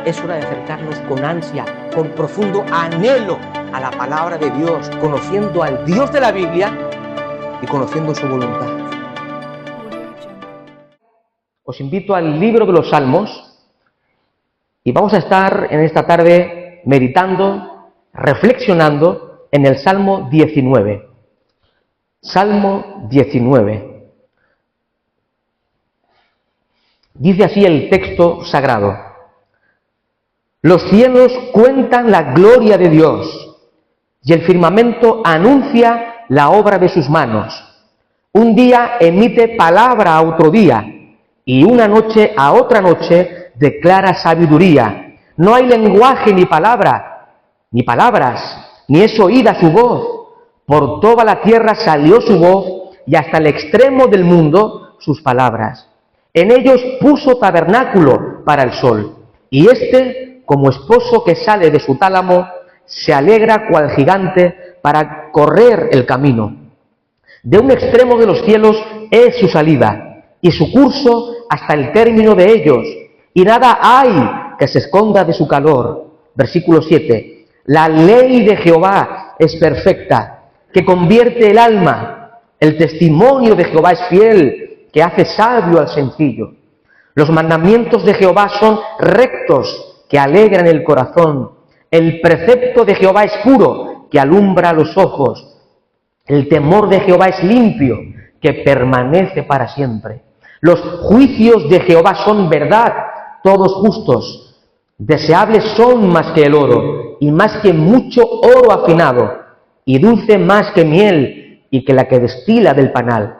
Es hora de acercarnos con ansia, con profundo anhelo a la palabra de Dios, conociendo al Dios de la Biblia y conociendo su voluntad. Os invito al libro de los Salmos y vamos a estar en esta tarde meditando, reflexionando en el Salmo 19. Salmo 19. Dice así el texto sagrado: los cielos cuentan la gloria de Dios y el firmamento anuncia la obra de sus manos. Un día emite palabra a otro día y una noche a otra noche declara sabiduría. No hay lenguaje ni palabras, ni es oída su voz. Por toda la tierra salió su voz y hasta el extremo del mundo sus palabras. En ellos puso tabernáculo para el sol, y éste, como esposo que sale de su tálamo, se alegra cual gigante para correr el camino. De un extremo de los cielos es su salida, y su curso hasta el término de ellos, y nada hay que se esconda de su calor. Versículo 7. La ley de Jehová es perfecta, que convierte el alma. El testimonio de Jehová es fiel, que hace sabio al sencillo. Los mandamientos de Jehová son rectos, que alegran el corazón. El precepto de Jehová es puro, que alumbra los ojos. El temor de Jehová es limpio, que permanece para siempre. Los juicios de Jehová son verdad, todos justos. Deseables son más que el oro, y más que mucho oro afinado, y dulce más que miel, y que la que destila del panal.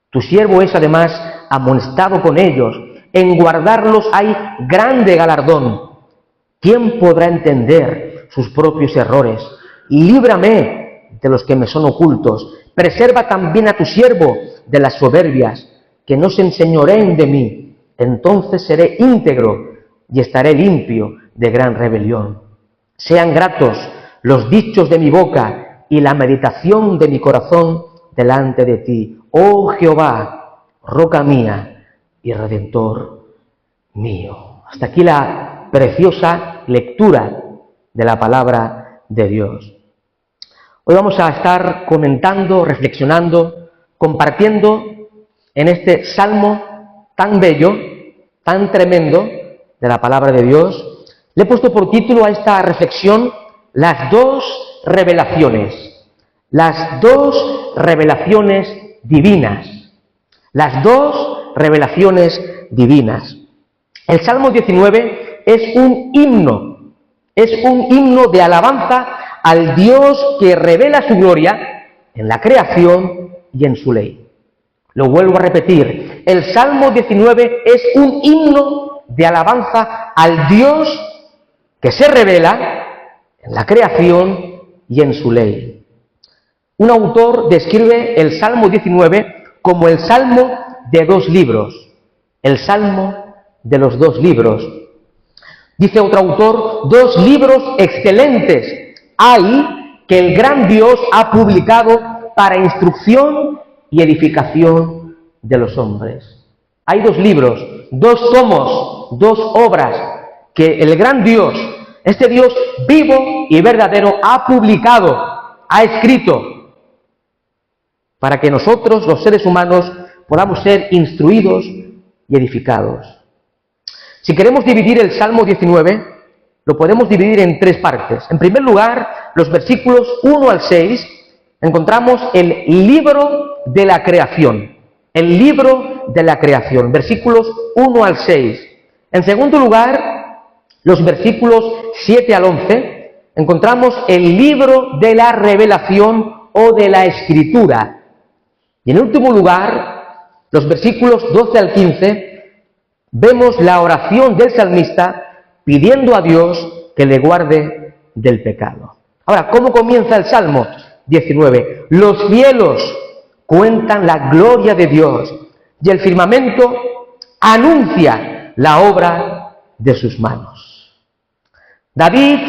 Tu siervo es además amonestado con ellos, en guardarlos hay grande galardón. ¿Quién podrá entender sus propios errores? Líbrame de los que me son ocultos. Preserva también a tu siervo de las soberbias, que no se enseñoreen de mí. Entonces seré íntegro y estaré limpio de gran rebelión. Sean gratos los dichos de mi boca y la meditación de mi corazón delante de ti, oh Jehová, roca mía y redentor mío. Hasta aquí la preciosa lectura de la palabra de Dios. Hoy vamos a estar comentando, reflexionando, compartiendo en este salmo tan bello, tan tremendo de la palabra de Dios. Le he puesto por título a esta reflexión las dos revelaciones. Las dos revelaciones divinas. Las dos revelaciones divinas. El Salmo 19 es un himno de alabanza al Dios que revela su gloria en la creación y en su ley. Lo vuelvo a repetir, el Salmo 19 es un himno de alabanza al Dios que se revela en la creación y en su ley. Un autor describe el Salmo 19 como el Salmo de dos libros, el Salmo de los dos libros. Dice otro autor, dos libros excelentes hay que el gran Dios ha publicado para instrucción y edificación de los hombres. Hay dos libros, dos tomos, dos obras que el gran Dios, este Dios vivo y verdadero, ha publicado, ha escrito, para que nosotros, los seres humanos, podamos ser instruidos y edificados. Si queremos dividir el Salmo 19, lo podemos dividir en tres partes. En primer lugar, los versículos 1 al 6, encontramos el libro de la creación. El libro de la creación, versículos 1 al 6. En segundo lugar, los versículos 7 al 11, encontramos el libro de la revelación o de la escritura. Y en último lugar, los versículos 12 al 15, vemos la oración del salmista pidiendo a Dios que le guarde del pecado. Ahora, ¿cómo comienza el Salmo 19? Los cielos cuentan la gloria de Dios y el firmamento anuncia la obra de sus manos. David,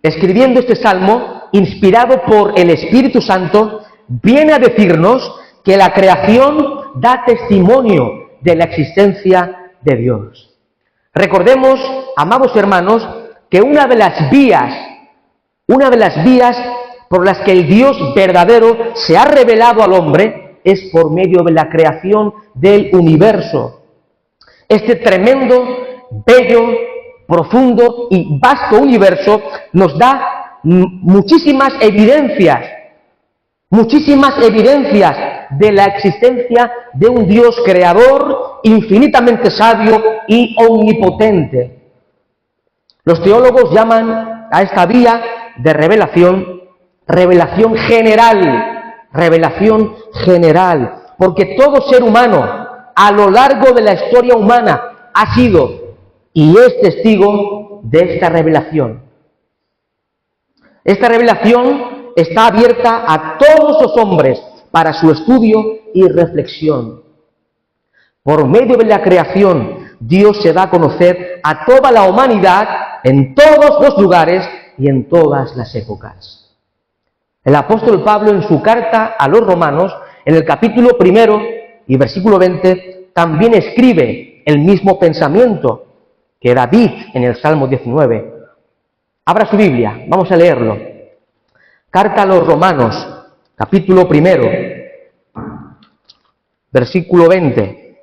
escribiendo este salmo, inspirado por el Espíritu Santo, viene a decirnos que la creación da testimonio de la existencia de Dios. Recordemos, amados hermanos, que una de las vías por las que el Dios verdadero se ha revelado al hombre es por medio de la creación del universo. Este tremendo, bello, profundo y vasto universo nos da muchísimas evidencias de la existencia de un Dios creador, infinitamente sabio y omnipotente. Los teólogos llaman a esta vía de revelación general, porque todo ser humano a lo largo de la historia humana ha sido y es testigo de esta revelación. Esta revelación está abierta a todos los hombres para su estudio y reflexión. Por medio de la creación, Dios se da a conocer a toda la humanidad en todos los lugares y en todas las épocas. El apóstol Pablo, en su carta a los romanos, en el capítulo 1 y versículo 20, también escribe el mismo pensamiento que David en el Salmo 19. Abra su Biblia, vamos a leerlo. Carta a los romanos, capítulo 1, versículo 20.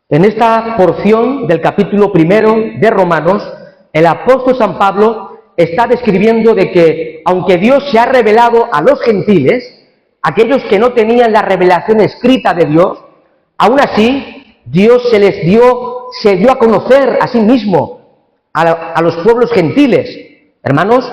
En esta porción del capítulo 1 de Romanos, el apóstol San Pablo está describiendo de que, aunque Dios se ha revelado a los gentiles, aquellos que no tenían la revelación escrita de Dios, aún así, Dios se dio a conocer a sí mismo a los pueblos gentiles. Hermanos,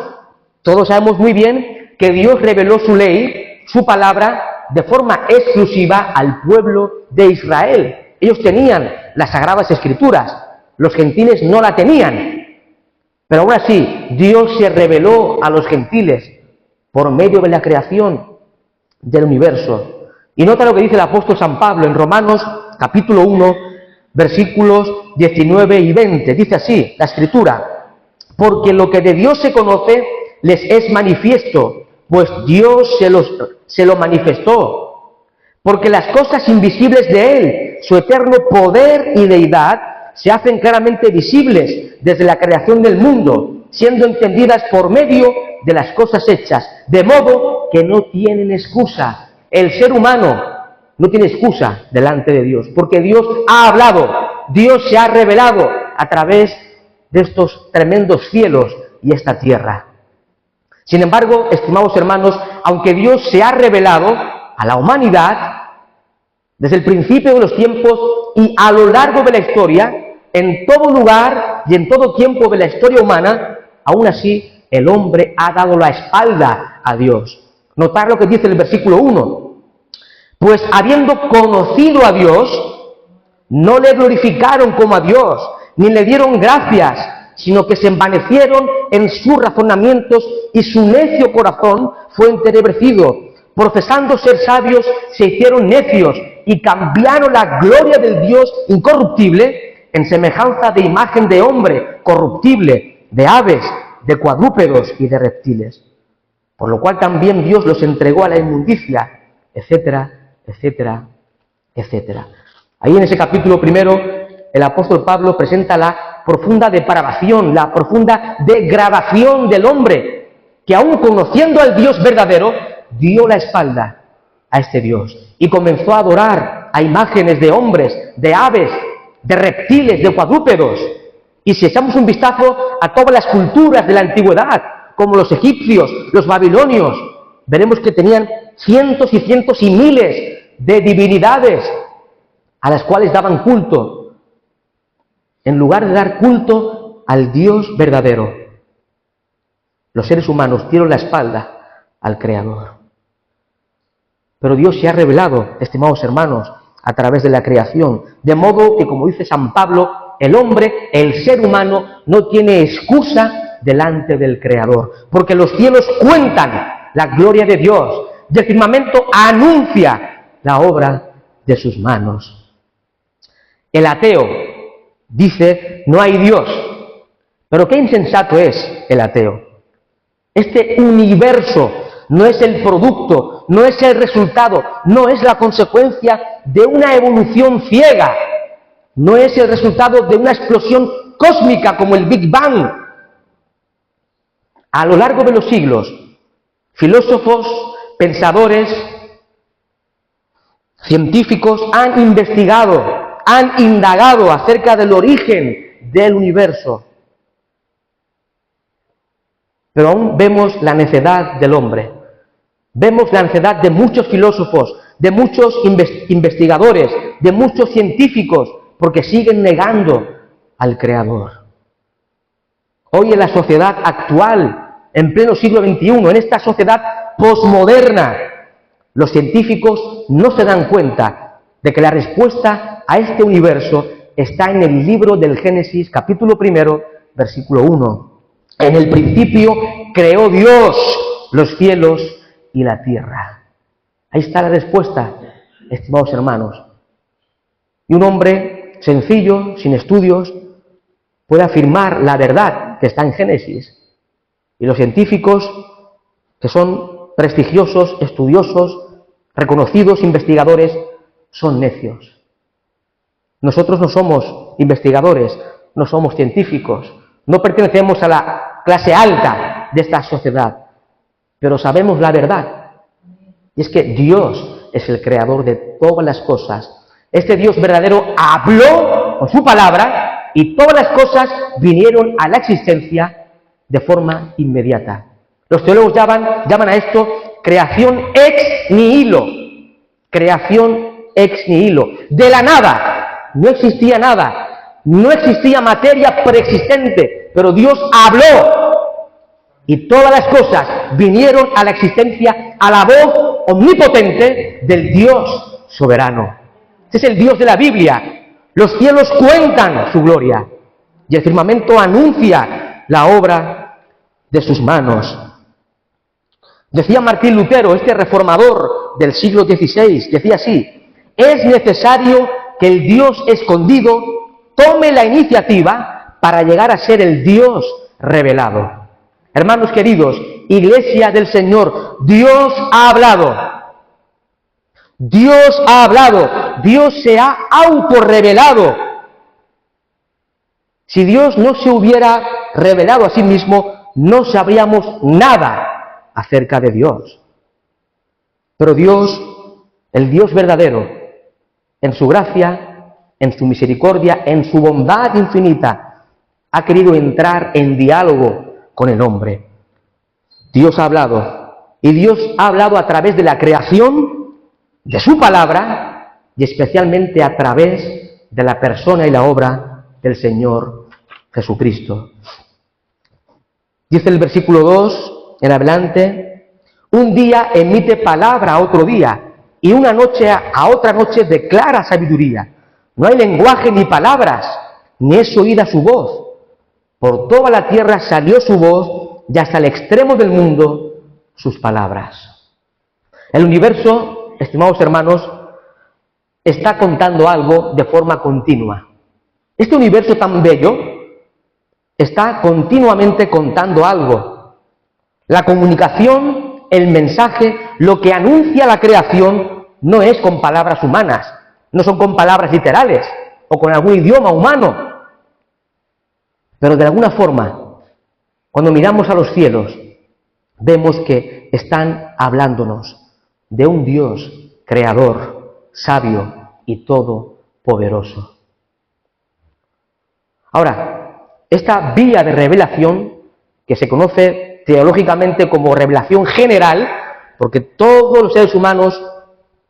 todos sabemos muy bien que Dios reveló su ley, su palabra, de forma exclusiva al pueblo de Israel. Ellos tenían las Sagradas Escrituras, los gentiles no la tenían. Pero aún así, Dios se reveló a los gentiles por medio de la creación del universo. Y nota lo que dice el apóstol San Pablo en Romanos capítulo 1, versículos 19 y 20. Dice así la Escritura: porque lo que de Dios se conoce les es manifiesto, pues Dios se lo manifestó. Porque las cosas invisibles de Él, su eterno poder y deidad, se hacen claramente visibles desde la creación del mundo, siendo entendidas por medio de las cosas hechas, de modo que no tienen excusa. El ser humano no tiene excusa delante de Dios, porque Dios ha hablado, Dios se ha revelado a través de estos tremendos cielos y esta tierra. Sin embargo, estimados hermanos, aunque Dios se ha revelado a la humanidad desde el principio de los tiempos y a lo largo de la historia, en todo lugar y en todo tiempo de la historia humana, aún así el hombre ha dado la espalda a Dios. Notar lo que dice el versículo 1. Pues habiendo conocido a Dios, no le glorificaron como a Dios, ni le dieron gracias, sino que se envanecieron en sus razonamientos y su necio corazón fue entenebrecido. Profesando ser sabios, se hicieron necios y cambiaron la gloria del Dios incorruptible en semejanza de imagen de hombre corruptible, de aves, de cuadrúpedos y de reptiles. Por lo cual también Dios los entregó a la inmundicia, etcétera, etcétera, etcétera. Ahí en ese capítulo 1, el apóstol Pablo presenta la profunda depravación, la profunda degradación del hombre, que aún conociendo al Dios verdadero, dio la espalda a este Dios y comenzó a adorar a imágenes de hombres, de aves, de reptiles, de cuadrúpedos. Y si echamos un vistazo a todas las culturas de la antigüedad, como los egipcios, los babilonios, veremos que tenían cientos y cientos y miles de divinidades a las cuales daban culto, en lugar de dar culto al Dios verdadero. Los seres humanos dieron la espalda al Creador. Pero Dios se ha revelado, estimados hermanos, a través de la creación, de modo que, como dice San Pablo, el hombre, el ser humano, no tiene excusa delante del Creador, porque los cielos cuentan la gloria de Dios y el firmamento anuncia la obra de sus manos. El ateo dice: no hay Dios. Pero qué insensato es el ateo. Este universo no es el producto, no es el resultado, no es la consecuencia de una evolución ciega, no es el resultado de una explosión cósmica como el Big Bang. A lo largo de los siglos, filósofos, pensadores, científicos han investigado, han indagado acerca del origen del universo. Pero aún vemos la necedad del hombre. Vemos la necedad de muchos filósofos, de muchos investigadores, de muchos científicos, porque siguen negando al Creador. Hoy en la sociedad actual, en pleno siglo XXI, en esta sociedad posmoderna, los científicos no se dan cuenta de que la respuesta a este universo está en el libro del Génesis, capítulo 1, versículo 1. En el principio creó Dios los cielos y la tierra. Ahí está la respuesta, estimados hermanos. Y un hombre sencillo, sin estudios, puede afirmar la verdad que está en Génesis. Y los científicos, que son prestigiosos, estudiosos, reconocidos investigadores, son necios. Nosotros no somos investigadores, no somos científicos, no pertenecemos a la clase alta de esta sociedad, pero sabemos la verdad. Y es que Dios es el creador de todas las cosas. Este Dios verdadero habló con su palabra y todas las cosas vinieron a la existencia de forma inmediata. Los teólogos llaman a esto creación ex nihilo. Creación ex nihilo. De la nada. No existía nada. No existía materia preexistente. Pero Dios habló. Y todas las cosas vinieron a la existencia a la voz omnipotente del Dios soberano. Este es el Dios de la Biblia. Los cielos cuentan su gloria. Y el firmamento anuncia la obra de sus manos. Decía Martín Lutero, este reformador del siglo XVI, decía así: es necesario que el Dios escondido tome la iniciativa para llegar a ser el Dios revelado. Hermanos queridos, Iglesia del Señor, Dios ha hablado. Dios ha hablado. Dios se ha autorrevelado. Si Dios no se hubiera revelado a sí mismo, no sabríamos nada acerca de Dios. Pero Dios, el Dios verdadero, en su gracia, en su misericordia, en su bondad infinita, ha querido entrar en diálogo con el hombre. Dios ha hablado, y Dios ha hablado a través de la creación, de su palabra, y especialmente a través de la persona y la obra del Señor Jesucristo. Dice el versículo 2 en adelante: un día emite palabra a otro día, y una noche a otra noche declara sabiduría. No hay lenguaje ni palabras, ni es oída su voz. Por toda la tierra salió su voz, y hasta el extremo del mundo sus palabras. El universo, estimados hermanos, está contando algo de forma continua. Este universo tan bello está continuamente contando algo. La comunicación, el mensaje, lo que anuncia la creación, no es con palabras humanas, no son con palabras literales o con algún idioma humano. Pero de alguna forma, cuando miramos a los cielos, vemos que están hablándonos de un Dios creador, sabio y todopoderoso. Ahora, esta vía de revelación, que se conoce teológicamente como revelación general, porque todos los seres humanos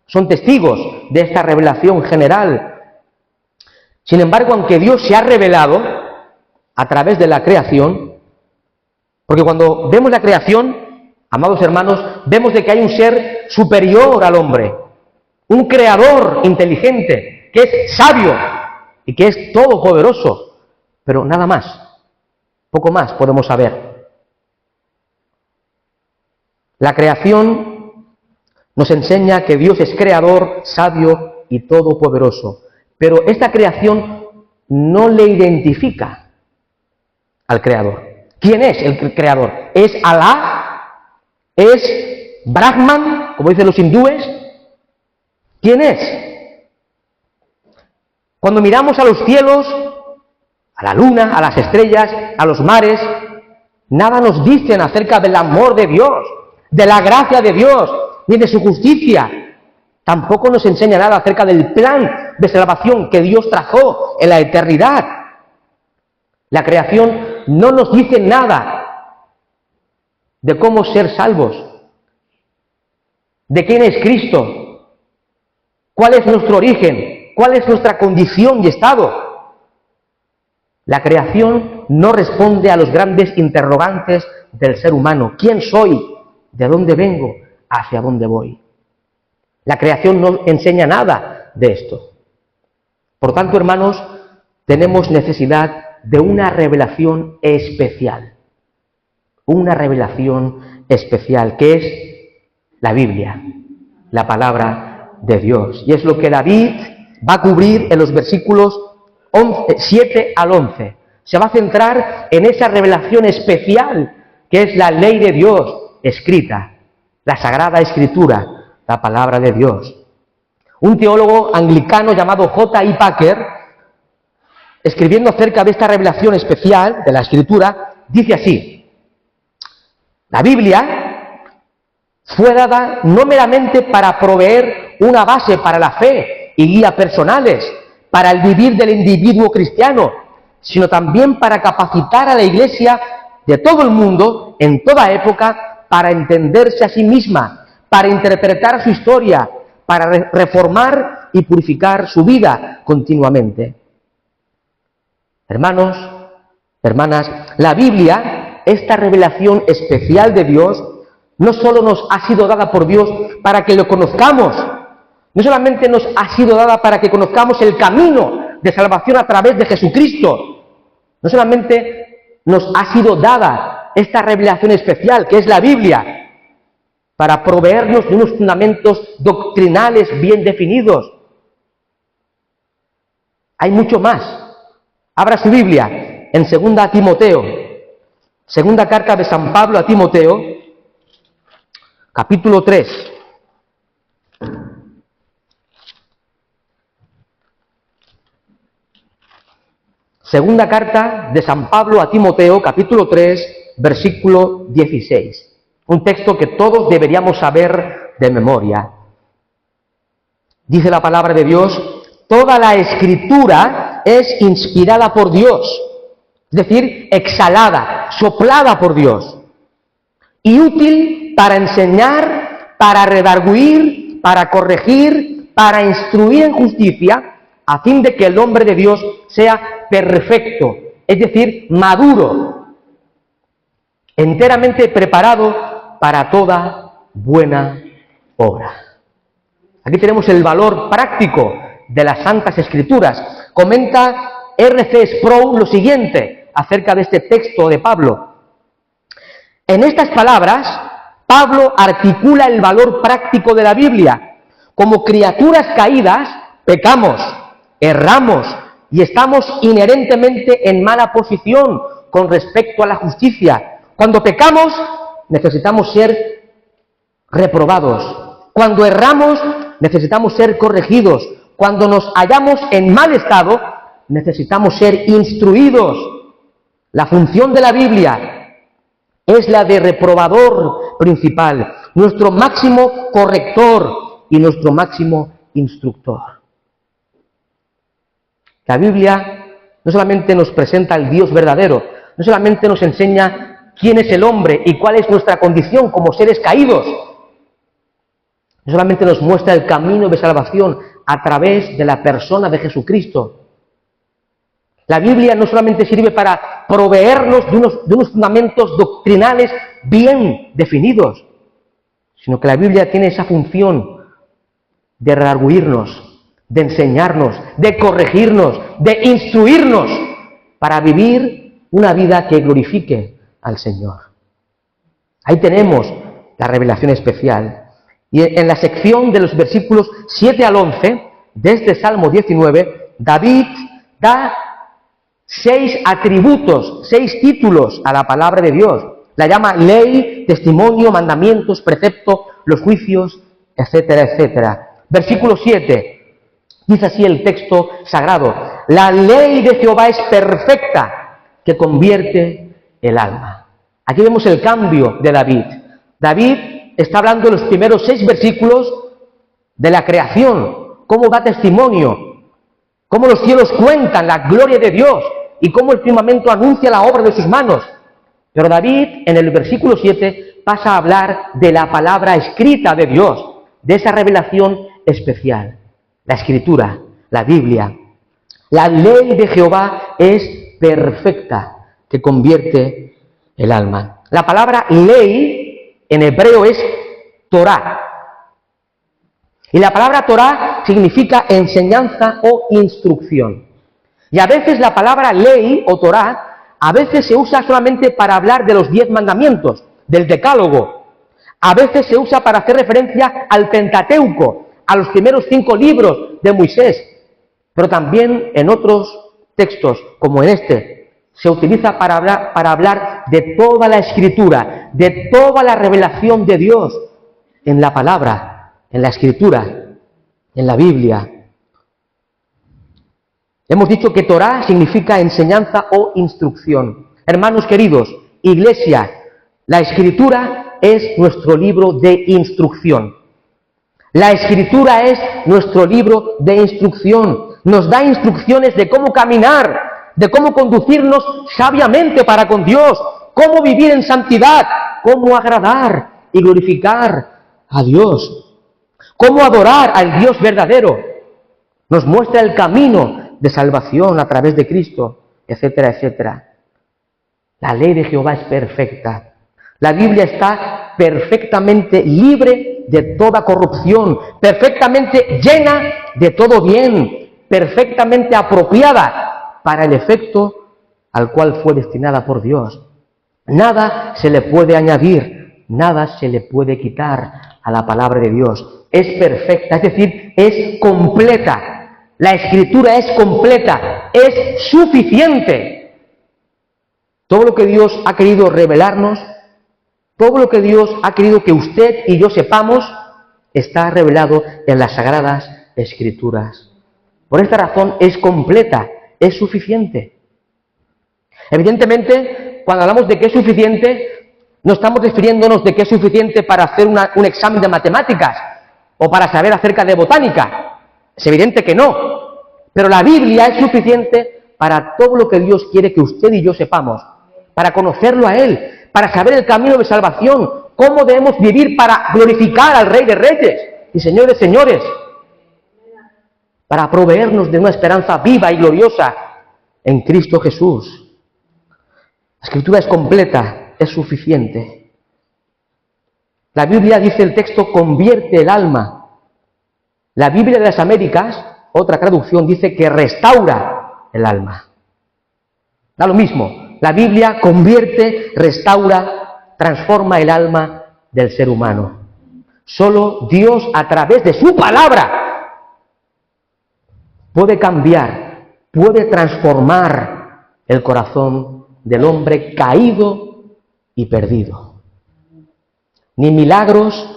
son testigos de esta revelación general. Sin embargo, aunque Dios se ha revelado a través de la creación, porque cuando vemos la creación, amados hermanos, vemos de que hay un ser superior al hombre, un creador inteligente, que es sabio y que es todopoderoso, pero nada más, poco más podemos saber. La creación nos enseña que Dios es creador, sabio y todopoderoso, pero esta creación no le identifica al creador. ¿Quién es el creador? ¿Es Alá? ¿Es Brahman, como dicen los hindúes? ¿Quién es? Cuando miramos a los cielos, a la luna, a las estrellas, a los mares, nada nos dicen acerca del amor de Dios, de la gracia de Dios, ni de su justicia. Tampoco nos enseña nada acerca del plan de salvación que Dios trazó en la eternidad. La creación no nos dice nada de cómo ser salvos, de quién es Cristo, cuál es nuestro origen, cuál es nuestra condición y estado. La creación no responde a los grandes interrogantes del ser humano. ¿Quién soy? ¿De dónde vengo? ¿Hacia dónde voy? La creación no enseña nada de esto. Por tanto, hermanos, tenemos necesidad de una revelación especial. Una revelación especial, que es la Biblia, la palabra de Dios. Y es lo que David va a cubrir en los versículos 7 al 11. Se va a centrar en esa revelación especial que es la ley de Dios escrita, la Sagrada Escritura, la palabra de Dios. Un teólogo anglicano llamado J.I. Packer, escribiendo acerca de esta revelación especial de la Escritura, dice así: la Biblia fue dada no meramente para proveer una base para la fe y guía personales, para el vivir del individuo cristiano, sino también para capacitar a la Iglesia de todo el mundo, en toda época, para entenderse a sí misma, para interpretar su historia, para reformar y purificar su vida continuamente. Hermanos, hermanas, la Biblia, esta revelación especial de Dios, no solo nos ha sido dada por Dios para que lo conozcamos, no solamente nos ha sido dada para que conozcamos el camino de salvación a través de Jesucristo, no solamente nos ha sido dada esta revelación especial, que es la Biblia, para proveernos de unos fundamentos doctrinales bien definidos. Hay mucho más. Abra su Biblia en 2 Timoteo, segunda carta de San Pablo a Timoteo, capítulo 3. Segunda carta de San Pablo a Timoteo, capítulo 3, versículo 16. Un texto que todos deberíamos saber de memoria. Dice la palabra de Dios: toda la Escritura es inspirada por Dios, es decir, exhalada, soplada por Dios, y útil para enseñar, para redarguir, para corregir, para instruir en justicia, a fin de que el hombre de Dios sea perfecto, es decir, maduro, enteramente preparado para toda buena obra. Aquí tenemos el valor práctico de las Santas Escrituras. Comenta R.C. Sproul lo siguiente acerca de este texto de Pablo. En estas palabras, Pablo articula el valor práctico de la Biblia. Como criaturas caídas, pecamos, erramos y estamos inherentemente en mala posición con respecto a la justicia. Cuando pecamos, necesitamos ser reprobados. Cuando erramos, necesitamos ser corregidos. Cuando nos hallamos en mal estado, necesitamos ser instruidos. La función de la Biblia es la de reprobador principal, nuestro máximo corrector y nuestro máximo instructor. La Biblia no solamente nos presenta al Dios verdadero, no solamente nos enseña quién es el hombre y cuál es nuestra condición como seres caídos, no solamente nos muestra el camino de salvación a través de la persona de Jesucristo. La Biblia no solamente sirve para proveernos de unos fundamentos doctrinales bien definidos, sino que la Biblia tiene esa función de redarguirnos, de enseñarnos, de corregirnos, de instruirnos para vivir una vida que glorifique al Señor. Ahí tenemos la revelación especial. Y en la sección de los versículos 7 al 11 de este Salmo 19, David da 6 atributos, 6 títulos a la palabra de Dios. La llama ley, testimonio, mandamientos, precepto, los juicios, etcétera, etcétera. Versículo 7. Dice así el texto sagrado: la ley de Jehová es perfecta, que convierte el alma. Aquí vemos el cambio de David. David está hablando en los primeros 6 versículos de la creación, cómo da testimonio, cómo los cielos cuentan la gloria de Dios y cómo el firmamento anuncia la obra de sus manos. Pero David, en el versículo 7, pasa a hablar de la palabra escrita de Dios, de esa revelación especial. La Escritura, la Biblia. La ley de Jehová es perfecta, que convierte el alma. La palabra ley en hebreo es Torah. Y la palabra Torah significa enseñanza o instrucción. Y a veces la palabra ley o Torah a veces se usa solamente para hablar de los 10 mandamientos, del Decálogo. A veces se usa para hacer referencia al Pentateuco, a los primeros 5 libros de Moisés. Pero también en otros textos, como en este, se utiliza para hablar de toda la Escritura, de toda la revelación de Dios en la palabra, en la Escritura, en la Biblia. Hemos dicho que Torah significa enseñanza o instrucción. Hermanos queridos, Iglesia, la Escritura es nuestro libro de instrucción. La Escritura es nuestro libro de instrucción. Nos da instrucciones de cómo caminar, de cómo conducirnos sabiamente para con Dios, cómo vivir en santidad, cómo agradar y glorificar a Dios, cómo adorar al Dios verdadero. Nos muestra el camino de salvación a través de Cristo, etcétera, etcétera. La ley de Jehová es perfecta. La Biblia está perfectamente libre de toda corrupción, perfectamente llena de todo bien, perfectamente apropiada para el efecto al cual fue destinada por Dios. Nada se le puede añadir, nada se le puede quitar a la palabra de Dios. Es perfecta, es decir, es completa. La Escritura es completa, es suficiente. Todo lo que Dios ha querido revelarnos, todo lo que Dios ha querido que usted y yo sepamos, está revelado en las Sagradas Escrituras. Por esta razón es completa, es suficiente. Evidentemente, cuando hablamos de que es suficiente, no estamos refiriéndonos de que es suficiente para hacer un examen de matemáticas o para saber acerca de botánica. Es evidente que no, pero la Biblia es suficiente para todo lo que Dios quiere que usted y yo sepamos, para conocerlo a Él, para saber el camino de salvación, cómo debemos vivir para glorificar al Rey de Reyes y Señor de Señores, para proveernos de una esperanza viva y gloriosa en Cristo Jesús. La Escritura es completa, es suficiente. La Biblia, dice el texto, convierte el alma. La Biblia de las Américas, otra traducción, dice que restaura el alma. Da lo mismo, la Biblia convierte, restaura, transforma el alma del ser humano. Solo Dios, a través de su palabra, puede cambiar, puede transformar el corazón del hombre caído y perdido. Ni milagros,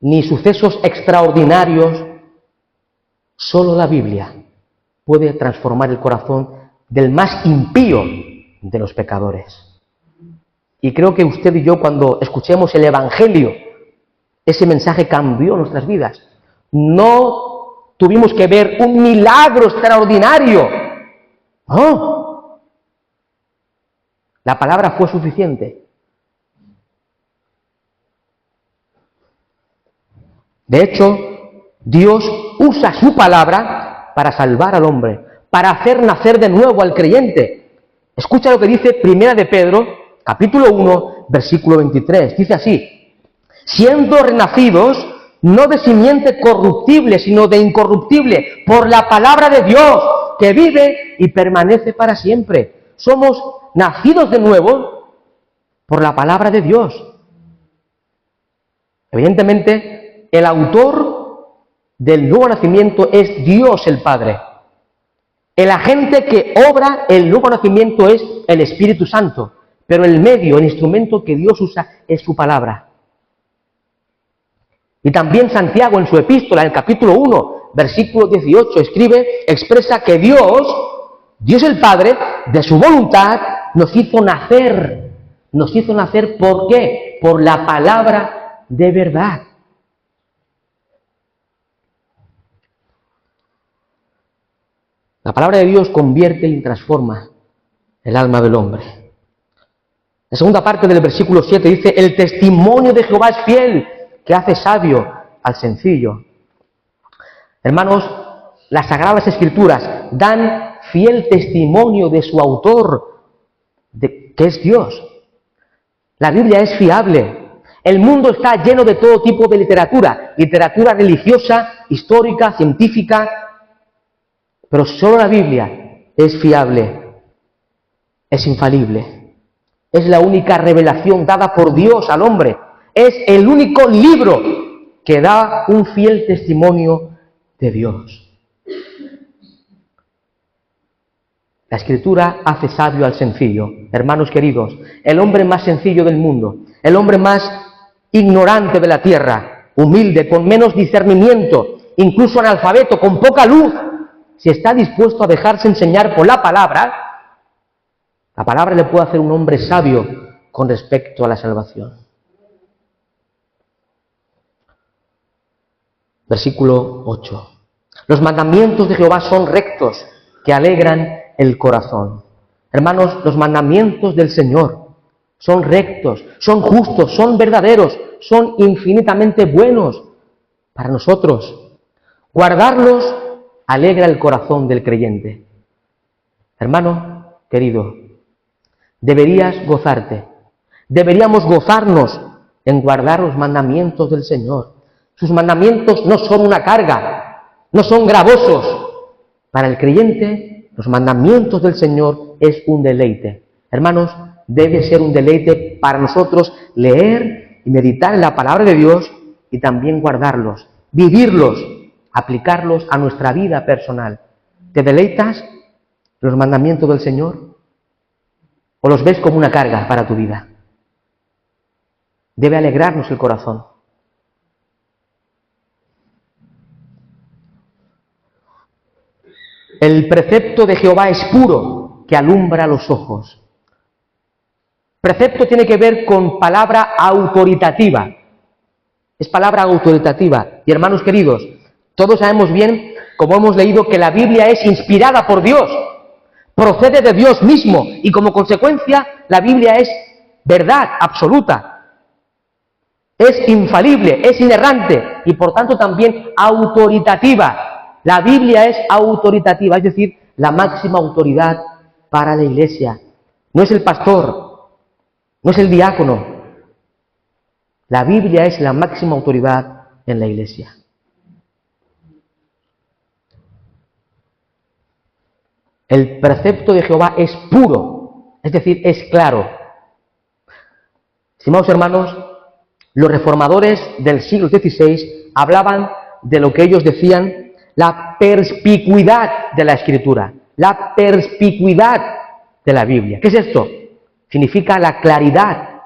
ni sucesos extraordinarios, solo la Biblia puede transformar el corazón del más impío de los pecadores. Y creo que usted y yo, cuando escuchemos el Evangelio, ese mensaje cambió nuestras vidas. No tuvimos que ver un milagro extraordinario. No. La palabra fue suficiente. De hecho, Dios usa su palabra para salvar al hombre, para hacer nacer de nuevo al creyente. Escucha lo que dice 1 de Pedro, capítulo 1, versículo 23. Dice así: siendo renacidos, no de simiente corruptible, sino de incorruptible, por la palabra de Dios, que vive y permanece para siempre. Somos nacidos de nuevo por la palabra de Dios. Evidentemente, el autor del nuevo nacimiento es Dios el Padre. El agente que obra el nuevo nacimiento es el Espíritu Santo, pero el medio, el instrumento que Dios usa es su palabra. Y también Santiago, en su epístola, en el capítulo 1, versículo 18, expresa que Dios el Padre, de su voluntad, nos hizo nacer. Nos hizo nacer, ¿por qué? Por la palabra de verdad. La palabra de Dios convierte y transforma el alma del hombre. La segunda parte del versículo 7 dice: el testimonio de Jehová es fiel, que hace sabio al sencillo. Hermanos, las Sagradas Escrituras dan fiel testimonio de su autor, que es Dios. La Biblia es fiable. El mundo está lleno de todo tipo de literatura religiosa, histórica, científica, pero solo la Biblia es fiable, es infalible. Es la única revelación dada por Dios al hombre. Es el único libro que da un fiel testimonio de Dios. La Escritura hace sabio al sencillo. Hermanos queridos, el hombre más sencillo del mundo, el hombre más ignorante de la tierra, humilde, con menos discernimiento, incluso analfabeto, con poca luz, si está dispuesto a dejarse enseñar por la palabra le puede hacer un hombre sabio con respecto a la salvación. Versículo 8. Los mandamientos de Jehová son rectos, que alegran el corazón. Hermanos, los mandamientos del Señor son rectos, son justos, son verdaderos, son infinitamente buenos para nosotros. Guardarlos alegra el corazón del creyente. Hermano querido, deberías gozarte, deberíamos gozarnos en guardar los mandamientos del Señor. Sus mandamientos no son una carga, no son gravosos. Para el creyente, los mandamientos del Señor es un deleite. Hermanos, debe ser un deleite para nosotros leer y meditar en la palabra de Dios y también guardarlos, vivirlos, aplicarlos a nuestra vida personal. ¿Te deleitas los mandamientos del Señor o los ves como una carga para tu vida? Debe alegrarnos el corazón. El precepto de Jehová es puro, que alumbra los ojos. Precepto tiene que ver con palabra autoritativa. Es palabra autoritativa. Y hermanos queridos, todos sabemos bien, como hemos leído, que la Biblia es inspirada por Dios. Procede de Dios mismo. Y como consecuencia, la Biblia es verdad absoluta. Es infalible, es inerrante y por tanto también autoritativa. La Biblia es autoritativa, es decir, la máxima autoridad para la Iglesia. No es el pastor, no es el diácono. La Biblia es la máxima autoridad en la Iglesia. El precepto de Jehová es puro, es decir, es claro. Estimados hermanos, los reformadores del siglo XVI hablaban de lo que ellos decían la perspicuidad de la Escritura, la perspicuidad de la Biblia. ¿Qué es esto? Significa la claridad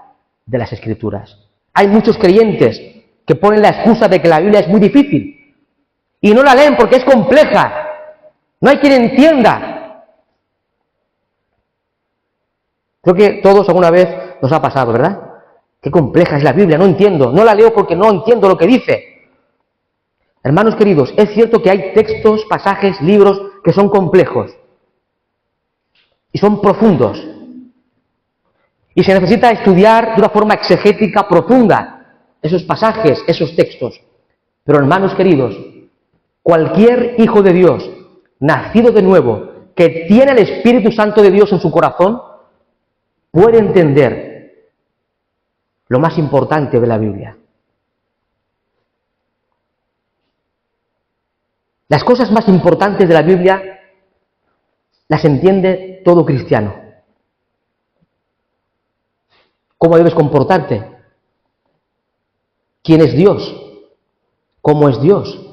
de las Escrituras. Hay muchos creyentes que ponen la excusa de que la Biblia es muy difícil y no la leen porque es compleja. No hay quien entienda. Creo que todos alguna vez nos ha pasado, ¿verdad? Qué compleja es la Biblia, no entiendo, no la leo porque no entiendo lo que dice. Hermanos queridos, es cierto que hay textos, pasajes, libros que son complejos y son profundos. Y se necesita estudiar de una forma exegética profunda esos pasajes, esos textos. Pero hermanos queridos, cualquier hijo de Dios, nacido de nuevo, que tiene el Espíritu Santo de Dios en su corazón, puede entender lo más importante de la Biblia. Las cosas más importantes de la Biblia las entiende todo cristiano. ¿Cómo debes comportarte? ¿Quién es Dios? ¿Cómo es Dios?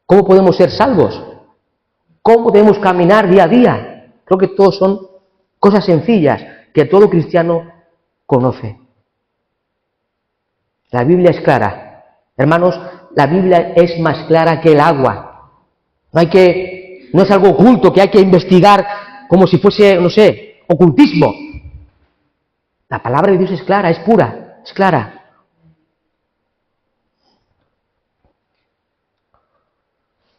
¿Cómo podemos ser salvos? ¿Cómo debemos caminar día a día? Creo que todos son cosas sencillas que todo cristiano conoce. La Biblia es clara. Hermanos, la Biblia es más clara que el agua. No es algo oculto que hay que investigar como si fuese, no sé, ocultismo. La palabra de Dios es clara, es pura, es clara.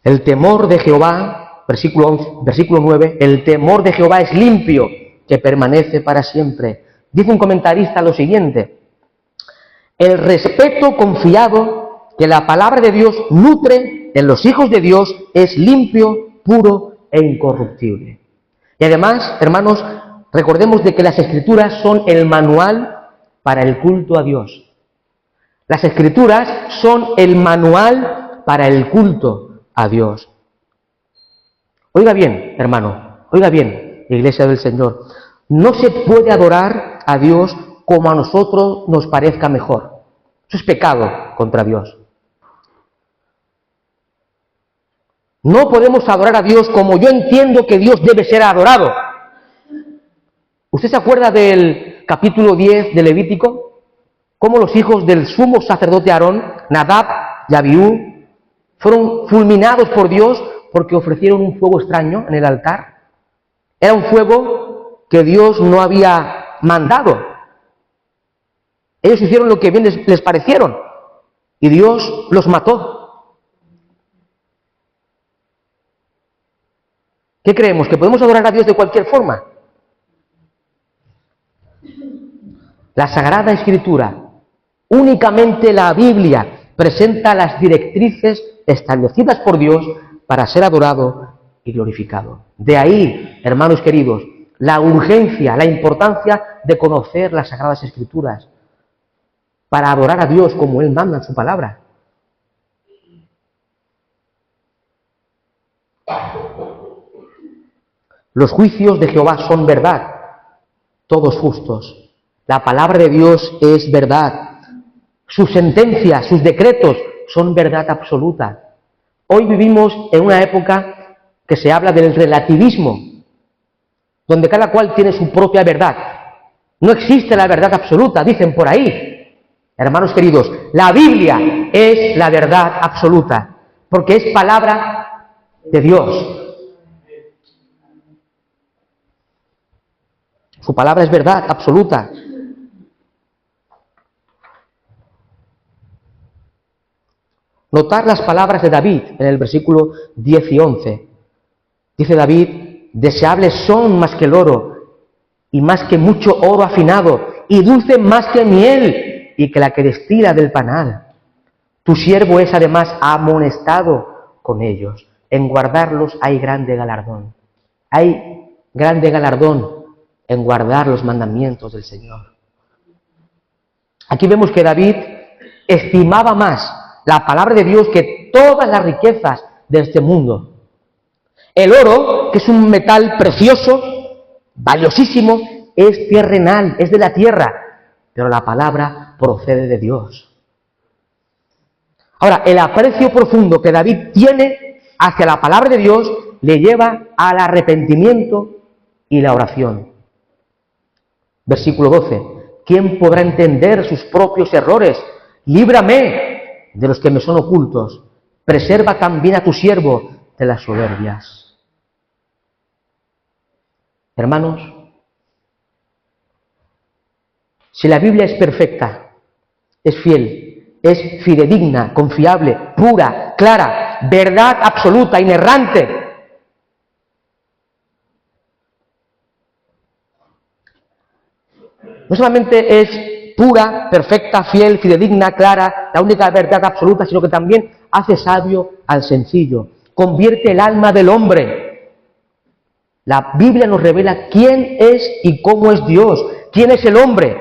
El temor de Jehová, versículo 9, el temor de Jehová es limpio, que permanece para siempre. Dice un comentarista lo siguiente: el respeto confiado que la palabra de Dios nutre en los hijos de Dios es limpio, puro e incorruptible. Y además, hermanos, recordemos de que las Escrituras son el manual para el culto a Dios. Las Escrituras son el manual para el culto a Dios. Oiga bien, hermano, oiga bien, Iglesia del Señor, no se puede adorar a Dios como a nosotros nos parezca mejor. Eso es pecado contra Dios. No podemos adorar a Dios como yo entiendo que Dios debe ser adorado. ¿Usted se acuerda del capítulo 10 de Levítico? Cómo los hijos del sumo sacerdote Aarón, Nadab y Abiú, fueron fulminados por Dios porque ofrecieron un fuego extraño en el altar. Era un fuego que Dios no había mandado. Ellos hicieron lo que bien les parecieron y Dios los mató. ¿Qué creemos? ¿Que podemos adorar a Dios de cualquier forma? La Sagrada Escritura, únicamente la Biblia, presenta las directrices establecidas por Dios para ser adorado y glorificado. De ahí, hermanos queridos, la urgencia, la importancia de conocer las Sagradas Escrituras para adorar a Dios como Él manda en su palabra. Los juicios de Jehová son verdad, todos justos. La palabra de Dios es verdad. Sus sentencias, sus decretos son verdad absoluta. Hoy vivimos en una época que se habla del relativismo, donde cada cual tiene su propia verdad. No existe la verdad absoluta, dicen por ahí. Hermanos queridos, la Biblia es la verdad absoluta, porque es palabra de Dios. Su palabra es verdad absoluta. Notar las palabras de David en el versículo 10 y 11. Dice David: deseables son más que el oro, y más que mucho oro afinado, y dulce más que miel, y que la que destila del panal. Tu siervo es además amonestado con ellos. En guardarlos hay grande galardón. Hay grande galardón en guardar los mandamientos del Señor. Aquí vemos que David estimaba más la palabra de Dios que todas las riquezas de este mundo. El oro, que es un metal precioso, valiosísimo, es terrenal, es de la tierra, pero la palabra procede de Dios. Ahora, el aprecio profundo que David tiene hacia la palabra de Dios le lleva al arrepentimiento y la oración. Versículo 12. ¿Quién podrá entender sus propios errores? Líbrame de los que me son ocultos. Preserva también a tu siervo de las soberbias. Hermanos, si la Biblia es perfecta, es fiel, es fidedigna, confiable, pura, clara, verdad absoluta, inerrante, no solamente es pura, perfecta, fiel, fidedigna, clara, la única verdad absoluta, sino que también hace sabio al sencillo, convierte el alma del hombre. La Biblia nos revela quién es y cómo es Dios, quién es el hombre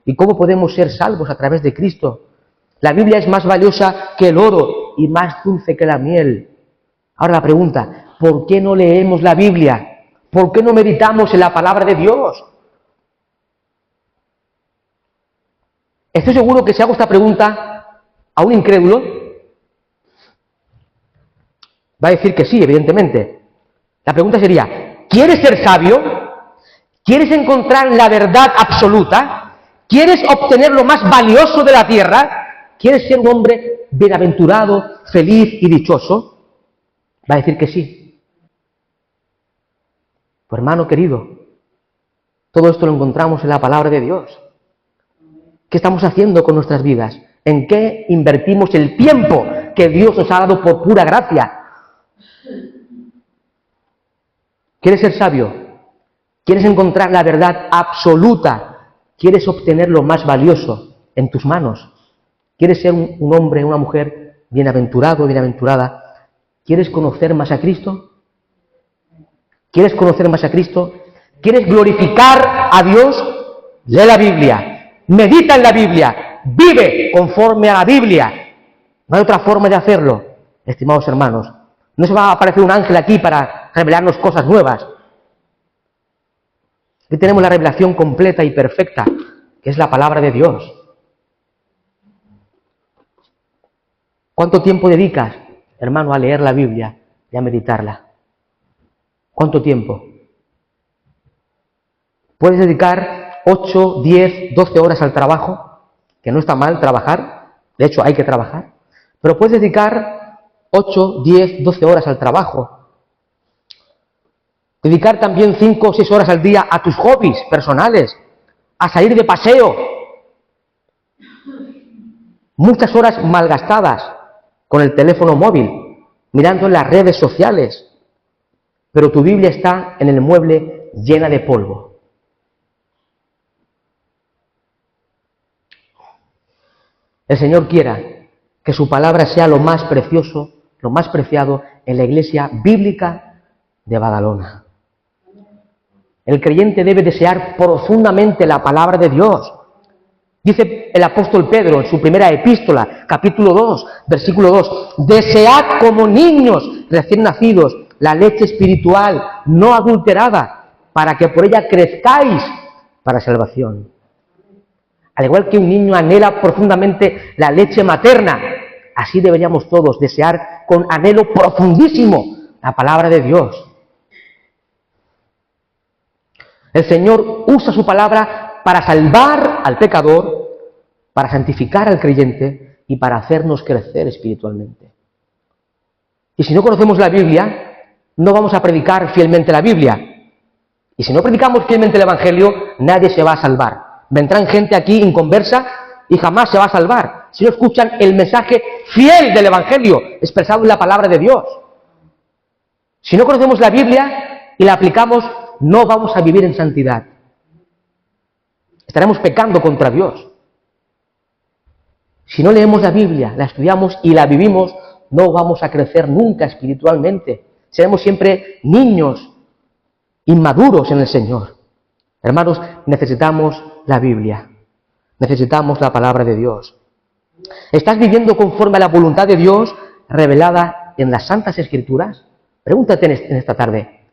y cómo podemos ser salvos a través de Cristo. La Biblia es más valiosa que el oro y más dulce que la miel. Ahora la pregunta, ¿por qué no leemos la Biblia? ¿Por qué no meditamos en la palabra de Dios? Estoy seguro que si hago esta pregunta a un incrédulo, va a decir que sí, evidentemente. La pregunta sería, ¿quieres ser sabio? ¿Quieres encontrar la verdad absoluta? ¿Quieres obtener lo más valioso de la tierra? ¿quieres ser un hombre bienaventurado, feliz y dichoso? Va a decir que sí. Pues hermano querido, todo esto lo encontramos en la palabra de Dios. ¿Qué estamos haciendo con nuestras vidas? ¿En qué invertimos el tiempo que Dios nos ha dado por pura gracia? ¿Quieres ser sabio? ¿Quieres encontrar la verdad absoluta? ¿Quieres obtener lo más valioso en tus manos? ¿Quieres ser un hombre, una mujer bienaventurado, bienaventurada? ¿Quieres conocer más a Cristo? ¿Quieres conocer más a Cristo? ¿Quieres glorificar a Dios? Lee la Biblia, medita en la Biblia, vive conforme a la Biblia. No hay otra forma de hacerlo, estimados hermanos. No se va a aparecer un ángel aquí para revelarnos cosas nuevas. Aquí tenemos la revelación completa y perfecta, que es la palabra de Dios. ¿Cuánto tiempo dedicas, hermano, a leer la Biblia y a meditarla? ¿Cuánto tiempo? Puedes dedicar 8, 10, 12 horas al trabajo, que no está mal trabajar, de hecho hay que trabajar, pero puedes dedicar 8, 10, 12 horas al trabajo. Dedicar también 5 o 6 horas al día a tus hobbies personales, a salir de paseo. Muchas horas malgastadas con el teléfono móvil, mirando en las redes sociales, pero tu Biblia está en el mueble llena de polvo. El Señor quiera que su palabra sea lo más precioso, lo más preciado en la iglesia bíblica de Badalona. El creyente debe desear profundamente la palabra de Dios. Dice el apóstol Pedro en su primera epístola, capítulo 2, versículo 2, desead como niños recién nacidos la leche espiritual no adulterada, para que por ella crezcáis para salvación. Al igual que un niño anhela profundamente la leche materna, así deberíamos todos desear con anhelo profundísimo la palabra de Dios. El Señor usa su palabra para salvar al pecador, para santificar al creyente y para hacernos crecer espiritualmente. Y si no conocemos la Biblia, no vamos a predicar fielmente la Biblia. Y si no predicamos fielmente el Evangelio, nadie se va a salvar. Vendrán gente aquí inconversa y jamás se va a salvar si no escuchan el mensaje fiel del Evangelio expresado en la palabra de Dios. Si no conocemos la Biblia y la aplicamos, no vamos a vivir en santidad. Estaremos pecando contra Dios. Si no leemos la Biblia, la estudiamos y la vivimos, no vamos a crecer nunca espiritualmente. Seremos siempre niños inmaduros en el Señor. Hermanos, necesitamos la Biblia. Necesitamos la palabra de Dios. ¿Estás viviendo conforme a la voluntad de Dios revelada en las Santas Escrituras? Pregúntate en esta tarde.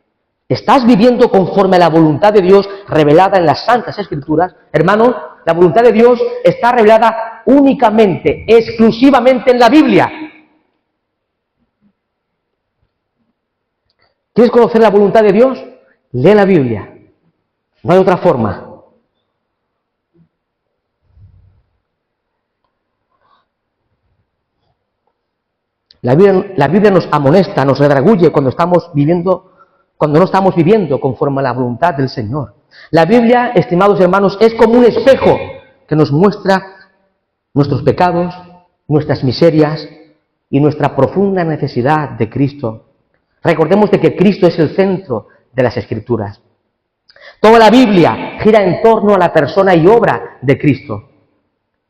¿Estás viviendo conforme a la voluntad de Dios revelada en las Santas Escrituras? Hermano, la voluntad de Dios está revelada únicamente, exclusivamente en la Biblia. ¿Quieres conocer la voluntad de Dios? Lee la Biblia. No hay otra forma. La Biblia nos amonesta, nos redarguye cuando no estamos viviendo conforme a la voluntad del Señor. La Biblia, estimados hermanos, es como un espejo que nos muestra nuestros pecados, nuestras miserias y nuestra profunda necesidad de Cristo. Recordemos de que Cristo es el centro de las Escrituras. Toda la Biblia gira en torno a la persona y obra de Cristo.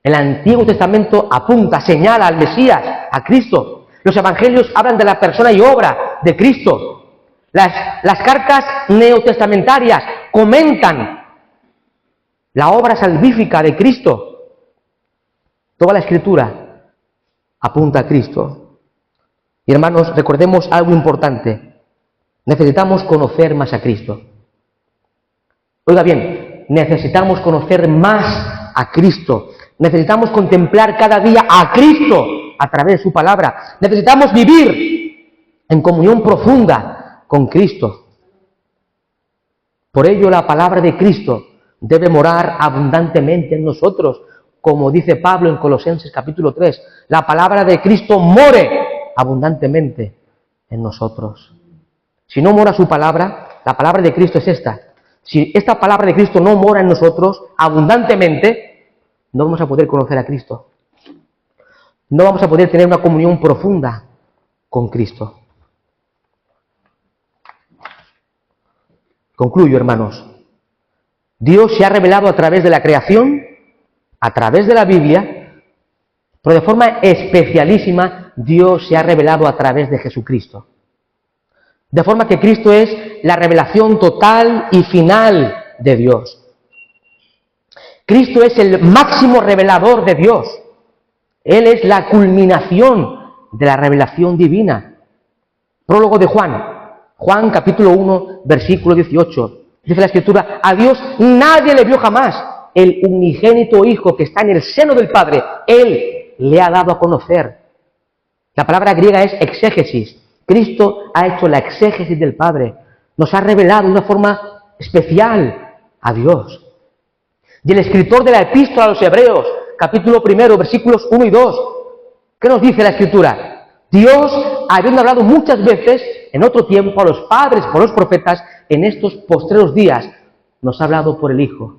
El Antiguo Testamento apunta, señala al Mesías, a Cristo. Los Evangelios hablan de la persona y obra de Cristo. Las cartas neotestamentarias comentan la obra salvífica de Cristo. Toda la Escritura apunta a Cristo. Y hermanos, recordemos algo importante. Necesitamos conocer más a Cristo. Oiga bien, necesitamos conocer más a Cristo. Necesitamos contemplar cada día a Cristo a través de su palabra. Necesitamos vivir en comunión profunda con Cristo. Por ello, la palabra de Cristo debe morar abundantemente en nosotros, como dice Pablo en Colosenses capítulo 3, la palabra de Cristo more abundantemente en nosotros. Si no mora su palabra, la palabra de Cristo es esta. Si esta palabra de Cristo no mora en nosotros abundantemente, no vamos a poder conocer a Cristo. No vamos a poder tener una comunión profunda con Cristo. Concluyo, hermanos. Dios se ha revelado a través de la creación, a través de la Biblia, pero de forma especialísima, Dios se ha revelado a través de Jesucristo. De forma que Cristo es la revelación total y final de Dios. Cristo es el máximo revelador de Dios. Él es la culminación de la revelación divina. Prólogo de Juan. Juan capítulo 1, versículo 18. Dice la Escritura, a Dios nadie le vio jamás. El unigénito Hijo que está en el seno del Padre, Él le ha dado a conocer. La palabra griega es exégesis. Cristo ha hecho la exégesis del Padre. Nos ha revelado de una forma especial a Dios. Y el escritor de la Epístola a los Hebreos, capítulo 1, versículos 1 y 2, ¿qué nos dice la Escritura? Dios, habiendo hablado muchas veces, en otro tiempo, a los padres por los profetas, en estos postreros días, nos ha hablado por el Hijo.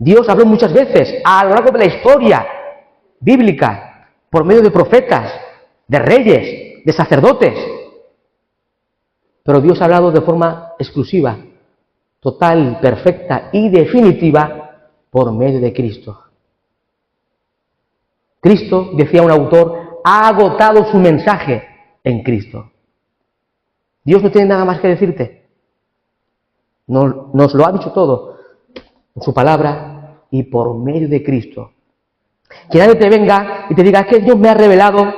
Dios habló muchas veces, a lo largo de la historia bíblica, por medio de profetas, de reyes, de sacerdotes. Pero Dios ha hablado de forma exclusiva, total, perfecta y definitiva por medio de Cristo. Cristo, decía un autor, ha agotado su mensaje en Cristo. Dios no tiene nada más que decirte. Nos lo ha dicho todo en su palabra y por medio de Cristo. Que nadie te venga y te diga que Dios me ha revelado.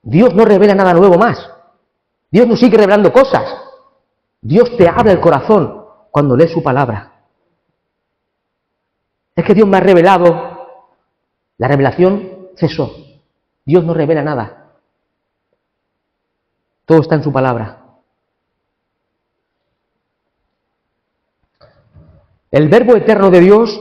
Dios no revela nada nuevo más. Dios no sigue revelando cosas. Dios te abre el corazón cuando lees su palabra. Es que Dios me ha revelado. La revelación cesó. Dios no revela nada. Todo está en su palabra. El Verbo eterno de Dios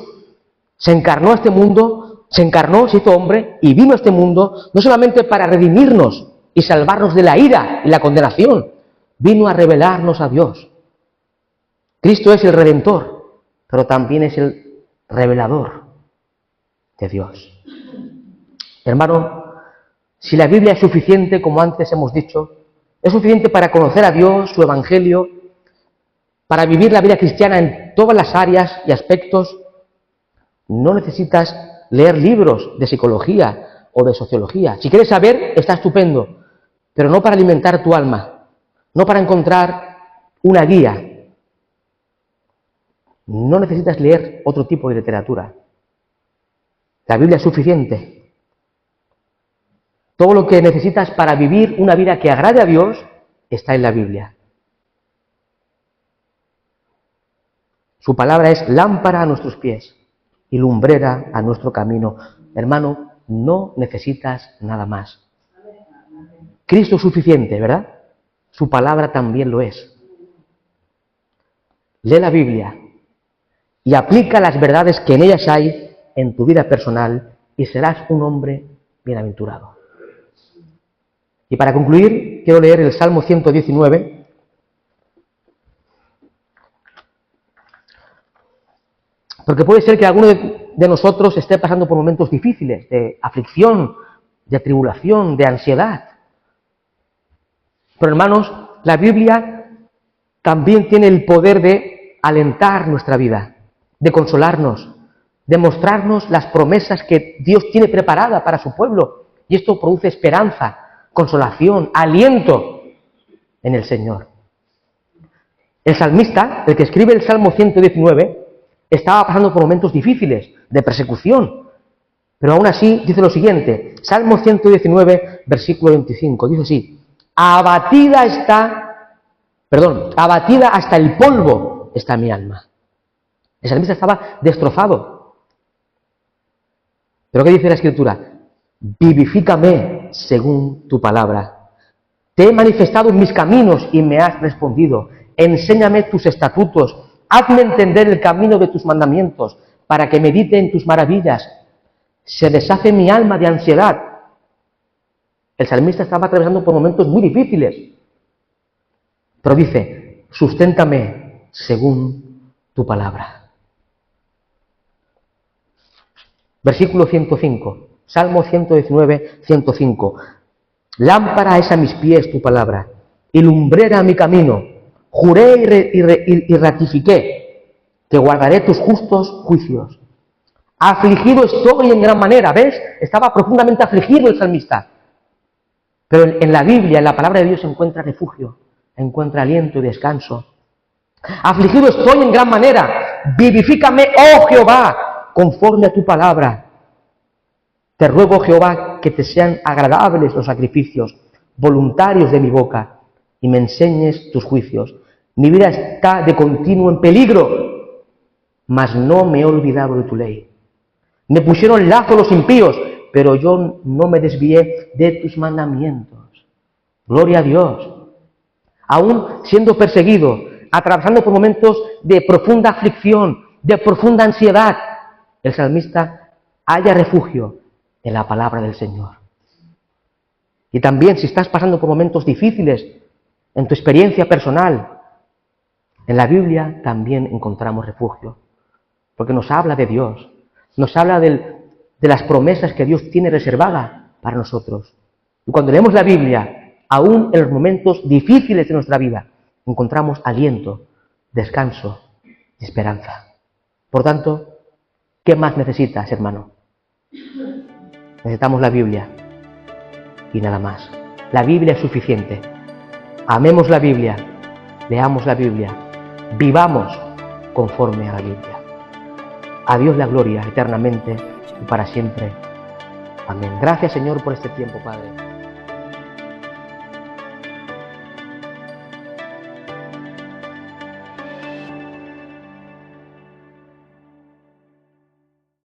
se encarnó a este mundo, se hizo hombre y vino a este mundo no solamente para redimirnos y salvarnos de la ira y la condenación, vino a revelarnos a Dios. Cristo es el Redentor, pero también es el revelador de Dios. Hermano, si la Biblia es suficiente, como antes hemos dicho, es suficiente para conocer a Dios, su Evangelio, para vivir la vida cristiana en todas las áreas y aspectos, no necesitas leer libros de psicología o de sociología. Si quieres saber, está estupendo, pero no para alimentar tu alma, no para encontrar una guía. No necesitas leer otro tipo de literatura. La Biblia es suficiente. Todo lo que necesitas para vivir una vida que agrade a Dios está en la Biblia. Su palabra es lámpara a nuestros pies y lumbrera a nuestro camino. Hermano, no necesitas nada más. Cristo es suficiente, ¿verdad? Su palabra también lo es. Lee la Biblia y aplica las verdades que en ellas hay en tu vida personal y serás un hombre bienaventurado. Y para concluir, quiero leer el Salmo 119, porque puede ser que alguno de nosotros esté pasando por momentos difíciles, de aflicción, de tribulación, de ansiedad. Pero hermanos, la Biblia también tiene el poder de alentar nuestra vida, de consolarnos, de mostrarnos las promesas que Dios tiene preparada para su pueblo. Y esto produce esperanza, consolación, aliento en el Señor. El salmista, el que escribe el Salmo 119, estaba pasando por momentos difíciles, de persecución. Pero aún así dice lo siguiente, Salmo 119, versículo 25, dice así, abatida hasta el polvo está mi alma. El salmista estaba destrozado. ¿Pero qué dice la Escritura? Vivifícame según tu palabra. Te he manifestado mis caminos y me has respondido. Enséñame tus estatutos. Hazme entender el camino de tus mandamientos, para que medite en tus maravillas. Se deshace mi alma de ansiedad. El salmista estaba atravesando por momentos muy difíciles, pero dice, susténtame según tu palabra. Versículo 105, Salmo 119, 105. Lámpara es a mis pies tu palabra, y lumbrera a mi camino. Juré y ratifiqué que guardaré tus justos juicios. Afligido estoy en gran manera, ¿ves? Estaba profundamente afligido el salmista. Pero en la Biblia, en la palabra de Dios, se encuentra refugio, encuentra aliento y descanso. Afligido estoy en gran manera, vivifícame, oh Jehová, conforme a tu palabra. Te ruego, Jehová, que te sean agradables los sacrificios voluntarios de mi boca, y me enseñes tus juicios. Mi vida está de continuo en peligro, mas no me he olvidado de tu ley. Me pusieron lazo los impíos, pero yo no me desvié de tus mandamientos. Gloria a Dios. Aún siendo perseguido, atravesando por momentos de profunda aflicción, de profunda ansiedad, el salmista halla refugio en la palabra del Señor. Y también si estás pasando por momentos difíciles en tu experiencia personal, en la Biblia también encontramos refugio, porque nos habla de Dios, nos habla de las promesas que Dios tiene reservadas para nosotros. Y cuando leemos la Biblia, aún en los momentos difíciles de nuestra vida, encontramos aliento, descanso y esperanza. Por tanto, ¿qué más necesitas, hermano? Necesitamos la Biblia y nada más. La Biblia es suficiente. Amemos la Biblia, leamos la Biblia, vivamos conforme a la Biblia. A Dios la gloria eternamente y para siempre. Amén. Gracias, Señor, por este tiempo, Padre.